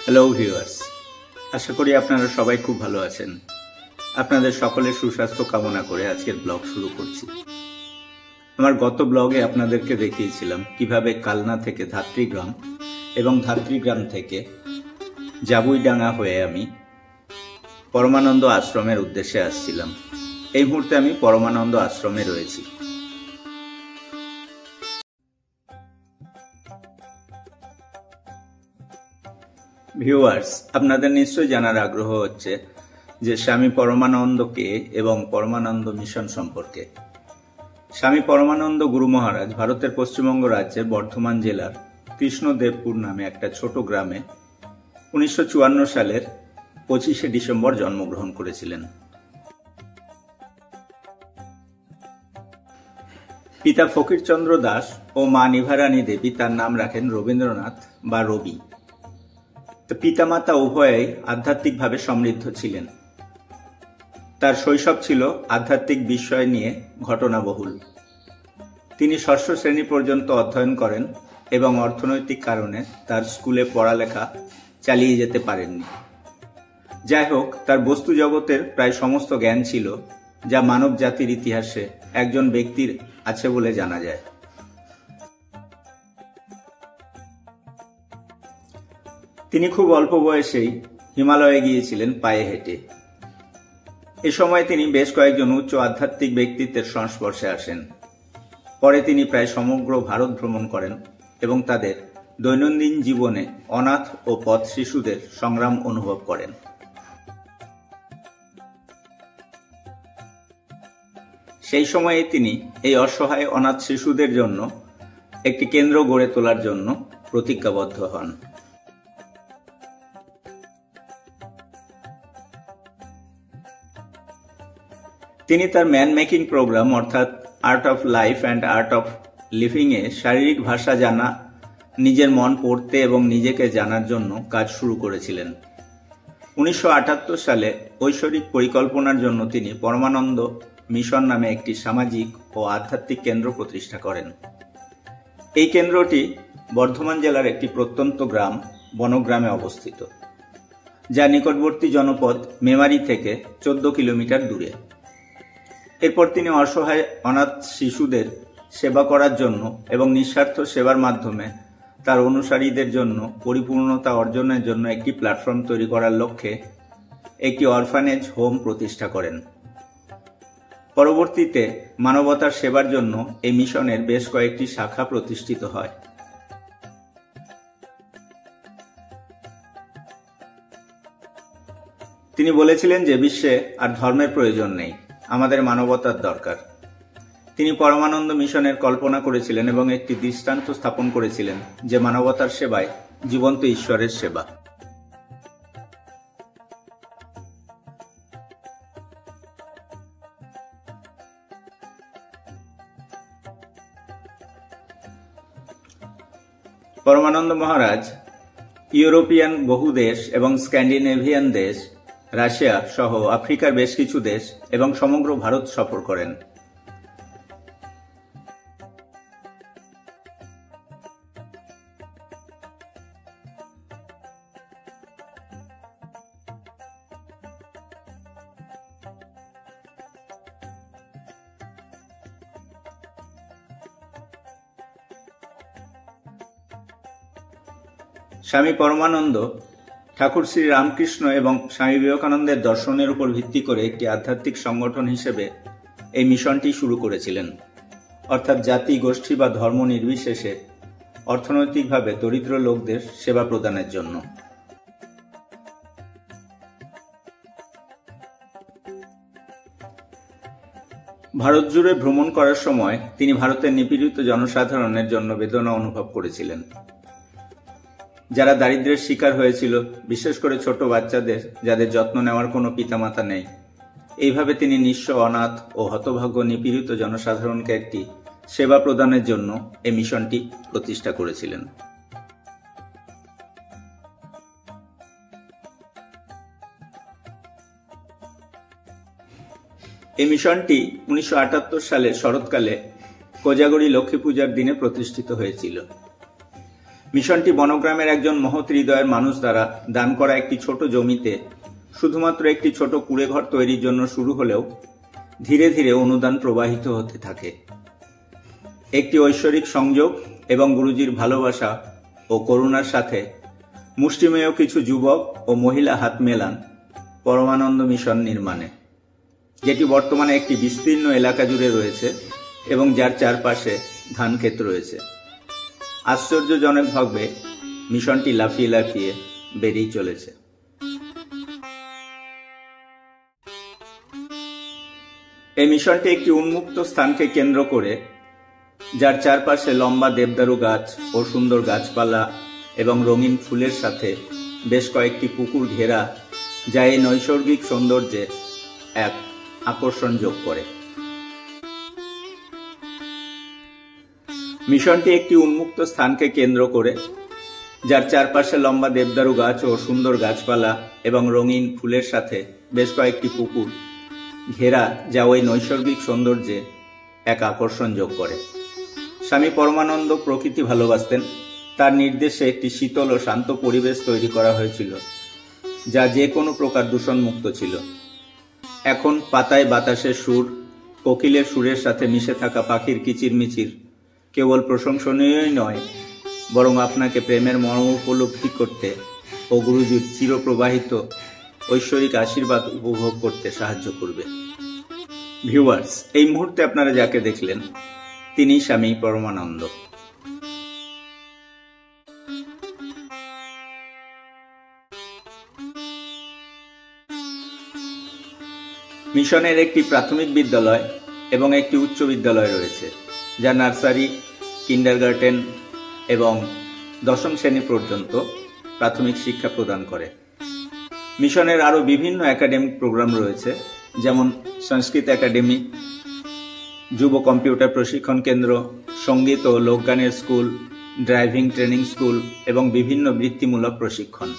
Hello viewers, আশা করি আপনারা সবাই খুব ভালো আছেন। আপনাদের সকলের সুস্বাস্থ্য কামনা করে আজকের ব্লগ শুরু করছি। আমার গত ব্লগে আপনাদেরকে দেখিয়েছিলাম কিভাবে কালনা থেকে ধাত্রীগ্রাম এবং ধাত্রীগ্রাম থেকে জাবুইডাঙ্গা হয়ে আমি পরমানন্দ আশ্রমের উদ্দেশ্যে আসছিলাম। এই মুহূর্তে আমি পরমানন্দ আশ্রমে রয়েছি। ভিউয়ার্স, আপনাদের নিশ্চয়ই জানার আগ্রহ হচ্ছে যে স্বামী পরমানন্দ কে এবং পরমানন্দ মিশন সম্পর্কে। স্বামী পরমানন্দ গুরু মহারাজ ভারতের পশ্চিমবঙ্গ রাজ্যের বর্ধমান জেলার কৃষ্ণদেবপুর নামে একটা ছোট গ্রামে 1954 সালের 25শে ডিসেম্বর জন্মগ্রহণ করেছিলেন। পিতা ফকিরচন্দ্র দাস ও মা নিভারানী দেবী তার নাম রাখেন রবীন্দ্রনাথ বা রবি। পিতামাতা উভয়েই আধ্যাত্মিকভাবে সমৃদ্ধ ছিলেন। তার শৈশব ছিল আধ্যাত্মিক বিষয় নিয়ে ঘটনাবহুল। তিনি ষষ্ঠ শ্রেণী পর্যন্ত অধ্যয়ন করেন এবং অর্থনৈতিক কারণে তার স্কুলে পড়ালেখা চালিয়ে যেতে পারেননি। যাই হোক, তার বস্তু জগতের প্রায় সমস্ত জ্ঞান ছিল যা মানব জাতির ইতিহাসে একজন ব্যক্তির আছে বলে জানা যায়। তিনি খুব অল্প বয়সেই হিমালয়ে গিয়েছিলেন পায়ে হেঁটে। এ সময় তিনি বেশ কয়েকজন উচ্চ আধ্যাত্মিক ব্যক্তিত্বের সংস্পর্শে আসেন। পরে তিনি প্রায় সমগ্র ভারত ভ্রমণ করেন এবং তাদের দৈনন্দিন জীবনে অনাথ ও পথ শিশুদের সংগ্রাম অনুভব করেন। সেই সময়ে তিনি এই অসহায় অনাথ শিশুদের জন্য একটি কেন্দ্র গড়ে তোলার জন্য প্রতিজ্ঞাবদ্ধ হন। তিনি তার ম্যান মেকিং প্রোগ্রাম অর্থাৎ art of life and art of living এ শারীরিক ভাষা জানা, নিজের মন পড়তে এবং নিজেকে জানার জন্য কাজ শুরু করেছিলেন। 1978 সালে ঐশ্বরিক পরিকল্পনার জন্য তিনি পরমানন্দ মিশন নামে একটি সামাজিক ও আধ্যাত্মিক কেন্দ্র প্রতিষ্ঠা করেন। এই কেন্দ্রটি বর্ধমান জেলার একটি প্রত্যন্ত গ্রাম বনগ্রামে অবস্থিত, যা নিকটবর্তী জনপদ মেমারি থেকে 14 কিলোমিটার দূরে। এরপর তিনি অসহায় অনাথ শিশুদের সেবা করার জন্য এবং নিঃস্বার্থ সেবার মাধ্যমে তার অনুসারীদের জন্য পরিপূর্ণতা অর্জনের জন্য একটি প্ল্যাটফর্ম তৈরি করার লক্ষ্যে একটি অরফানেজ হোম প্রতিষ্ঠা করেন। পরবর্তীতে মানবতার সেবার জন্য এই মিশনের বেশ কয়েকটি শাখা প্রতিষ্ঠিত হয়। তিনি বলেছিলেন যে বিশ্বে আর ধর্মের প্রয়োজন নেই, আমাদের মানবতার দরকার। তিনি পরমানন্দ মিশনের কল্পনা করেছিলেন এবং একটি দৃষ্টান্ত স্থাপন করেছিলেন যে মানবতার সেবায় জীবন্ত ঈশ্বরের সেবা। পরমানন্দ মহারাজ ইউরোপিয়ান বহু দেশ এবং স্ক্যান্ডিনেভিয়ান দেশ, রাশিয়া সহ আফ্রিকার বেশ কিছু দেশ এবং সমগ্র ভারত সফর করেন। স্বামী পরমানন্দ ঠাকুর শ্রী রামকৃষ্ণ এবং স্বামী বিবেকানন্দের দর্শনের উপর ভিত্তি করে একটি আধ্যাত্মিক সংগঠন হিসেবে এই মিশনটি শুরু করেছিলেন, অর্থাৎ জাতি, গোষ্ঠী বা ধর্ম নির্বিশেষে অর্থনৈতিকভাবে দরিদ্র লোকদের সেবা প্রদানের জন্য। ভারত জুড়ে ভ্রমণ করার সময় তিনি ভারতের নিপীড়িত জনসাধারণের জন্য বেদনা অনুভব করেছিলেন, যারা দারিদ্র্যের শিকার হয়েছিল, বিশেষ করে ছোট বাচ্চাদের যাদের যত্ন নেওয়ার কোনো পিতামাতা নেই। এইভাবে তিনি নিঃস্ব, অনাথ ও হতভাগ্য নিপীড়িত জনসাধারণকে একটি সেবা প্রদানের জন্য এই মিশনটি প্রতিষ্ঠা করেছিলেন। এই মিশনটি 1978 সালে শরৎকালে কোজাগরী লক্ষ্মী পূজার দিনে প্রতিষ্ঠিত হয়েছিল। মিশনটি বনগ্রামের একজন মহৎ হৃদয়ের মানুষ দ্বারা দান করা একটি ছোট জমিতে শুধুমাত্র একটি ছোট কুঁড়েঘর তৈরির জন্য শুরু হলেও ধীরে ধীরে অনুদান প্রবাহিত হতে থাকে। একটি ঐশ্বরিক সংযোগ এবং গুরুজির ভালোবাসা ও করুণার সাথে মুষ্টিমেয় কিছু যুবক ও মহিলা হাত মেলান পরমানন্দ মিশন নির্মাণে, যেটি বর্তমানে একটি বিস্তীর্ণ এলাকা জুড়ে রয়েছে এবং যার চারপাশে ধানক্ষেত রয়েছে। আশ্চর্যজনকভাবে মিশনটি লাফিয়ে লাফিয়ে বেড়েই চলেছে। এই মিশনটি একটি উন্মুক্ত স্থানকে কেন্দ্র করে, যার চারপাশে লম্বা দেবদারু গাছ ও সুন্দর গাছপালা এবং রঙিন ফুলের সাথে বেশ কয়েকটি পুকুর ঘেরা, যা এই নৈসর্গিক সৌন্দর্যে এক আকর্ষণ যোগ করে। মিশনটি একটি উন্মুক্ত স্থানকে কেন্দ্র করে, যার চারপাশে লম্বা দেবদারু গাছ ও সুন্দর গাছপালা এবং রঙিন ফুলের সাথে বেশ কয়েকটি পুকুর ঘেরা, যা ওই নৈসর্গিক সৌন্দর্যে এক আকর্ষণ যোগ করে। স্বামী পরমানন্দ প্রকৃতি ভালোবাসতেন। তার নির্দেশে একটি শীতল ও শান্ত পরিবেশ তৈরি করা হয়েছিল, যা যে কোনো প্রকার দূষণমুক্ত ছিল। এখন পাতায় বাতাসের সুর, কোকিলের সুরের সাথে মিশে থাকা পাখির কিচিরমিচির কেবল প্রশংসনীয়ই নয়, বরং আপনাকে প্রেমের মর্ম উপলব্ধি করতে ও গুরুজির চিরপ্রবাহিত ঐশ্বরিক আশীর্বাদ উপভোগ করতে সাহায্য করবে। ভিউয়ার্স, এই মুহূর্তে আপনারা যাকে দেখলেন তিনি স্বামী পরমানন্দ। মিশনের একটি প্রাথমিক বিদ্যালয় এবং একটি উচ্চ বিদ্যালয় রয়েছে, যা নার্সারি, কিন্ডারগার্টেন এবং দশম শ্রেণী পর্যন্ত প্রাথমিক শিক্ষা প্রদান করে। মিশনের আরও বিভিন্ন একাডেমিক প্রোগ্রাম রয়েছে, যেমন সংস্কৃত একাডেমি, যুব কম্পিউটার প্রশিক্ষণ কেন্দ্র, সঙ্গীত ও লোকগানের স্কুল, ড্রাইভিং ট্রেনিং স্কুল এবং বিভিন্ন বৃত্তিমূলক প্রশিক্ষণ।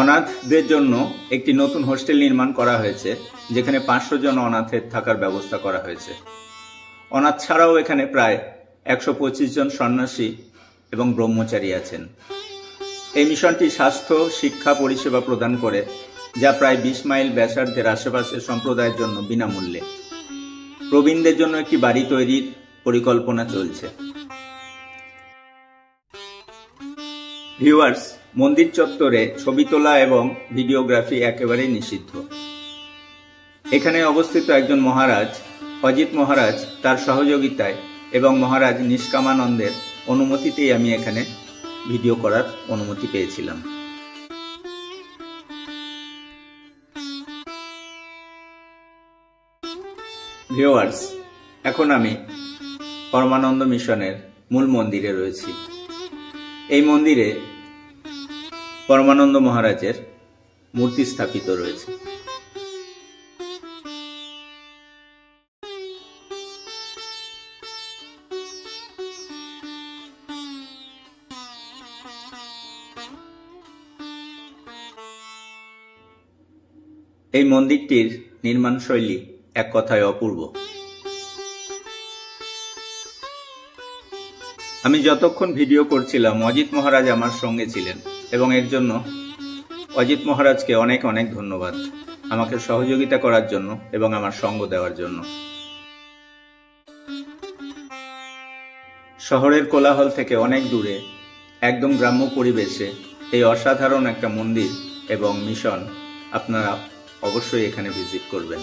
অনাথদের জন্য একটি নতুন হোস্টেল নির্মাণ করা হয়েছে, যেখানে 500 জন অনাথের থাকার ব্যবস্থা করা হয়েছে। অনাথ ছাড়াও এখানে প্রায় 125 জন সন্ন্যাসী এবং ব্রহ্মচারী আছেন। এই মিশনটি স্বাস্থ্য শিক্ষা পরিষেবা প্রদান করে, যা প্রায় 20 মাইল ব্যাসার্ধের আশেপাশের সম্প্রদায়ের জন্য বিনামূল্যে। প্রবীণদের জন্য একটি বাড়ি তৈরির পরিকল্পনা চলছে। ভিউয়ার্স, মন্দির চত্বরে ছবি তোলা এবং ভিডিওগ্রাফি একেবারেই নিষিদ্ধ। এখানে অবস্থিত একজন মহারাজ, অজিত মহারাজ, তার সহযোগিতায় এবং মহারাজ নিষ্কামানন্দের অনুমতিতেই আমি এখানে ভিডিও করার অনুমতি পেয়েছিলাম। ভিউয়ার্স, এখন আমি পরমানন্দ মিশনের মূল মন্দিরে রয়েছি। এই মন্দিরে পরমানন্দ মহারাজের মূর্তি স্থাপিত রয়েছে। এই মন্দিরটির নির্মাণ শৈলী এক কথায় অপূর্ব। আমি যতক্ষণ ভিডিও করছিলাম অজিত মহারাজ আমার সঙ্গে ছিলেন এবং এর জন্য অজিত মহারাজকে অনেক অনেক ধন্যবাদ, আমাকে সহযোগিতা করার জন্য এবং আমার সঙ্গ দেওয়ার জন্য। শহরের কোলাহল থেকে অনেক দূরে একদম গ্রাম্য পরিবেশে এই অসাধারণ একটা মন্দির এবং মিশন আপনারা অবশ্যই এখানে ভিজিট করবেন।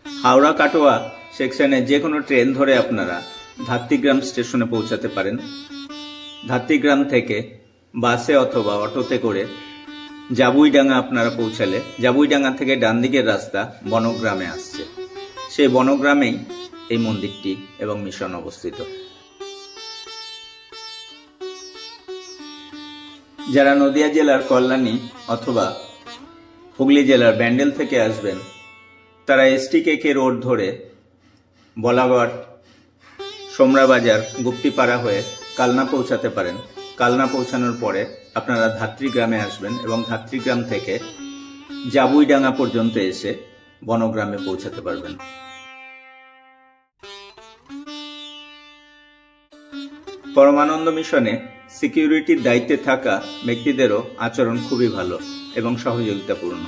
হাওড়া কাটোয়া সেকশনে যে কোনো ট্রেন ধরে আপনারা ধাত্রীগ্রাম স্টেশনে পৌঁছাতে পারেন। ধাত্রীগ্রাম থেকে বাসে অথবা অটোতে করে জাবুইডাঙ্গা আপনারা পৌঁছালে জাবুইডাঙ্গা থেকে ডান দিকের রাস্তা বনগ্রামে আসছে। সেই বনগ্রামেই এই মন্দিরটি এবং মিশন অবস্থিত। যারা নদিয়া জেলার কল্যাণী অথবা হুগলি জেলার ব্যান্ডেল থেকে আসবেন, তারা STKK রোড ধরে বলাগড়, সোমরাবাজার, গুপ্তিপাড়া হয়ে কালনা পৌঁছাতে পারেন। কালনা পৌঁছানোর পরে আপনারা ধাত্রীগ্রামে আসবেন এবং ধাত্রীগ্রাম থেকে জাবুইডাঙ্গা পর্যন্ত এসে বনগ্রামে পৌঁছাতে পারবেন। পরমানন্দ মিশনে সিকিউরিটির দায়িত্বে থাকা ব্যক্তিদেরও আচরণ খুবই ভালো এবং সহযোগিতাপূর্ণ।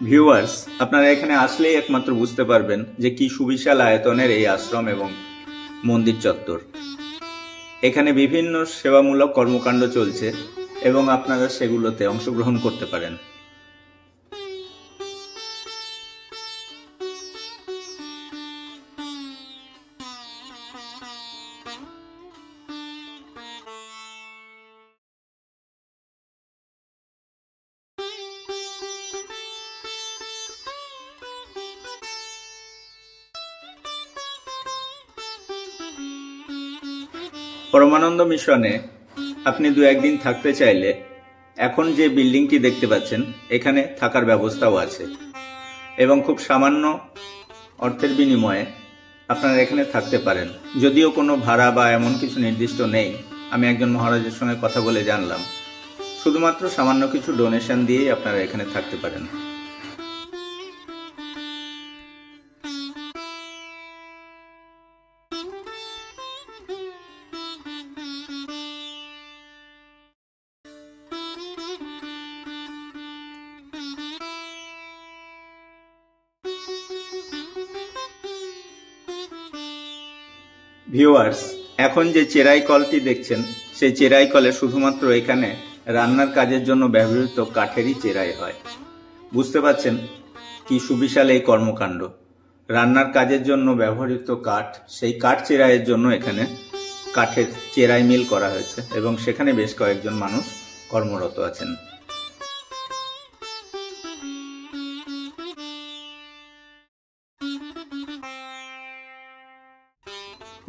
ভিউয়ার্স, আপনারা এখানে আসলেই একমাত্র বুঝতে পারবেন যে কি সুবিশাল আয়তনের এই আশ্রম এবং মন্দির চত্বর। এখানে বিভিন্ন সেবামূলক কর্মকাণ্ড চলছে এবং আপনারা সেগুলোতে অংশগ্রহণ করতে পারেন। পরমানন্দ মিশনে আপনি 2-1 দিন থাকতে চাইলে এখন যে বিল্ডিংটি দেখতে পাচ্ছেন এখানে থাকার ব্যবস্থাও আছে এবং খুব সামান্য অর্থের বিনিময়ে আপনারা এখানে থাকতে পারেন। যদিও কোনো ভাড়া বা এমন কিছু নির্দিষ্ট নেই, আমি একজন মহারাজের সঙ্গে কথা বলে জানলাম শুধুমাত্র সামান্য কিছু ডোনেশন দিয়েই আপনারা এখানে থাকতে পারেন। ভিউয়ার্স, এখন যে চেরাই কলটি দেখছেন সেই চেরাই কলে শুধুমাত্র এখানে রান্নার কাজের জন্য ব্যবহৃত কাঠেরই চেরাই হয়। বুঝতে পারছেন কি সুবিশাল এই কর্মকাণ্ড। রান্নার কাজের জন্য ব্যবহৃত কাঠ, সেই কাঠ চেরাইয়ের জন্য এখানে কাঠের চেরাই মিল করা হয়েছে এবং সেখানে বেশ কয়েকজন মানুষ কর্মরত আছেন।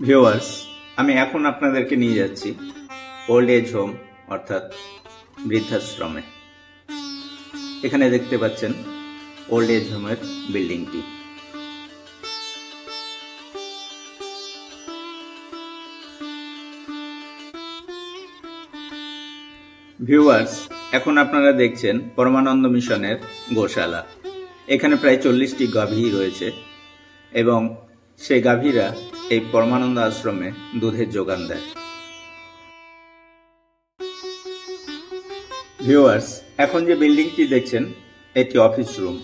ভিউয়ার্স, আমি এখন আপনাদেরকে নিয়ে যাচ্ছি ওল্ড এজ হোম অর্থাৎ বৃদ্ধাশ্রমে। এখানে দেখতে পাচ্ছেন ওল্ড এজ হোমের বিল্ডিংটি। ভিউয়ার্স, এখন আপনারা দেখছেন পরমানন্দ মিশনের গোশালা। এখানে প্রায় 40টি গাভী রয়েছে এবং সেই গাভীরা এই পরমানন্দ আশ্রমে দুধের যোগান দেয়। ভিউয়ার্স, এখন যে বিল্ডিংটি দেখছেন এটি অফিস রুম।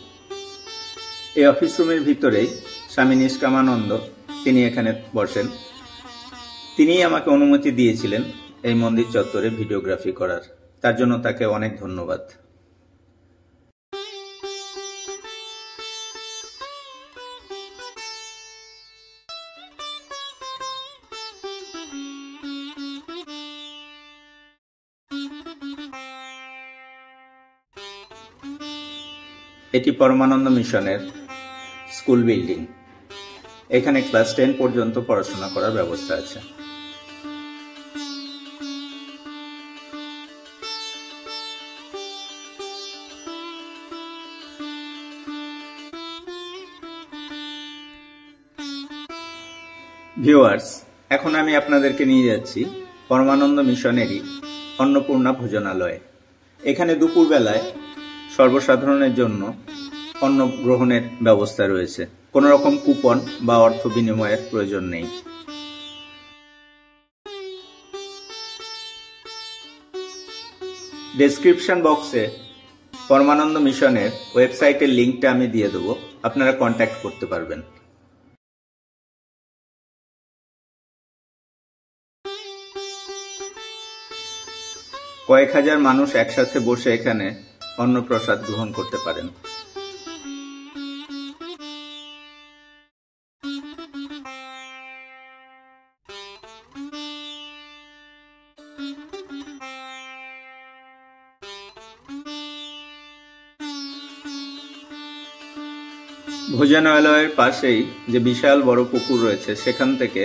এই অফিস রুমের ভিতরেই স্বামী নিষ্কামানন্দ তিনি এখানে বসেন। তিনিই আমাকে অনুমতি দিয়েছিলেন এই মন্দির চত্বরে ভিডিওগ্রাফি করার, তার জন্য তাকে অনেক ধন্যবাদ। এটি পরমানন্দ মিশনের স্কুল বিল্ডিং। এখানে ক্লাস 10 পর্যন্ত পড়াশোনা করার ব্যবস্থা আছে। ভিউয়ার্স, এখন আমি আপনাদেরকে নিয়ে যাচ্ছি পরমানন্দ মিশনেরই অন্নপূর্ণা ভোজনালয়ে। এখানে দুপুরবেলায় সর্বসাধারণের জন্য অন্ন গ্রহণের ব্যবস্থা রয়েছে। কোনো রকম কুপন বা অর্থ বিনিময়ের প্রয়োজন নেই। ডেসক্রিপশন বক্সে পরমানন্দ মিশনের ওয়েবসাইটের লিঙ্কটা আমি দিয়ে দেবো, আপনারা কন্ট্যাক্ট করতে পারবেন। কয়েক হাজার মানুষ একসাথে বসে এখানে অন্নপ্রসাদ গ্রহণ করতে পারেন। ভোজনালয়ের পাশেই যে বিশাল বড় পুকুর রয়েছে সেখান থেকে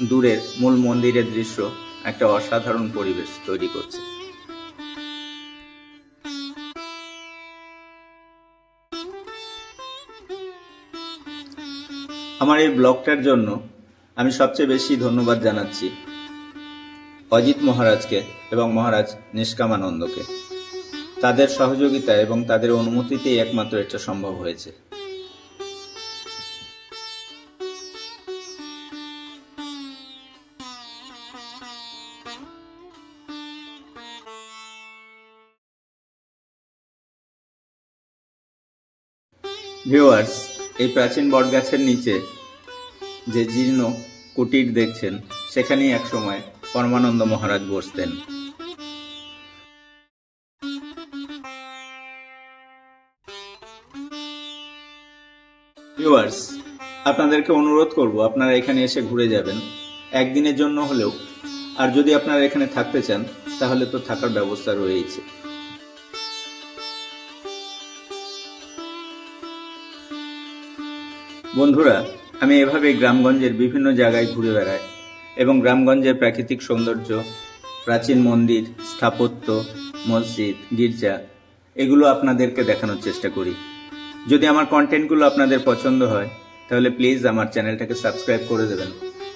দূরের মূল মন্দিরের দৃশ্য একটা অসাধারণ পরিবেশ তৈরি করছে। আমার এই ব্লগটার জন্য আমি সবচেয়ে বেশি ধন্যবাদ জানাচ্ছি অজিত মহারাজকে এবং মহারাজ নিষ্কামানন্দকে। তাদের সহযোগিতা এবং তাদের অনুমতিতেই একমাত্র এটা সম্ভব হয়েছে। ভিউয়ার্স, এই প্রাচীন বটগাছের নিচে যে জীর্ণ কুটির দেখছেন, সেখানেই একসময় পরমানন্দ মহারাজ বসতেন। ভিউয়ার্স, আপনাদেরকে অনুরোধ করব আপনারা এখানে এসে ঘুরে যাবেন একদিনের জন্য হলেও। আর যদি আপনারা এখানে থাকতে চান তাহলে তো থাকার ব্যবস্থা রয়েছে। বন্ধুরা, আমি এভাবে গ্রামগঞ্জের বিভিন্ন জায়গায় ঘুরে বেড়াই এবং গ্রামগঞ্জের প্রাকৃতিক সৌন্দর্য, প্রাচীন মন্দির, স্থাপত্য, মসজিদ, গির্জা এগুলো আপনাদেরকে দেখানোর চেষ্টা করি। যদি আমার কন্টেন্টগুলো আপনাদের পছন্দ হয় তাহলে প্লিজ আমার চ্যানেলটাকে সাবস্ক্রাইব করে দেবেন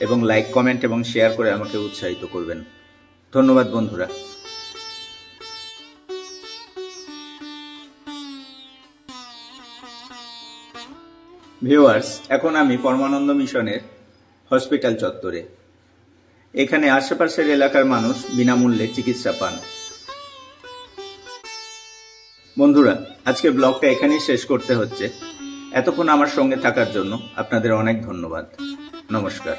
এবং লাইক, কমেন্ট এবং শেয়ার করে আমাকে উৎসাহিত করবেন। ধন্যবাদ বন্ধুরা। ভিউয়ার্স, এখন আমি পরমানন্দ মিশনের হসপিটাল চত্বরে। এখানে আশেপাশের এলাকার মানুষ বিনামূল্যে চিকিৎসা পান। বন্ধুরা, আজকে ব্লগটা এখানেই শেষ করতে হচ্ছে। এতক্ষণ আমার সঙ্গে থাকার জন্য আপনাদের অনেক ধন্যবাদ। নমস্কার।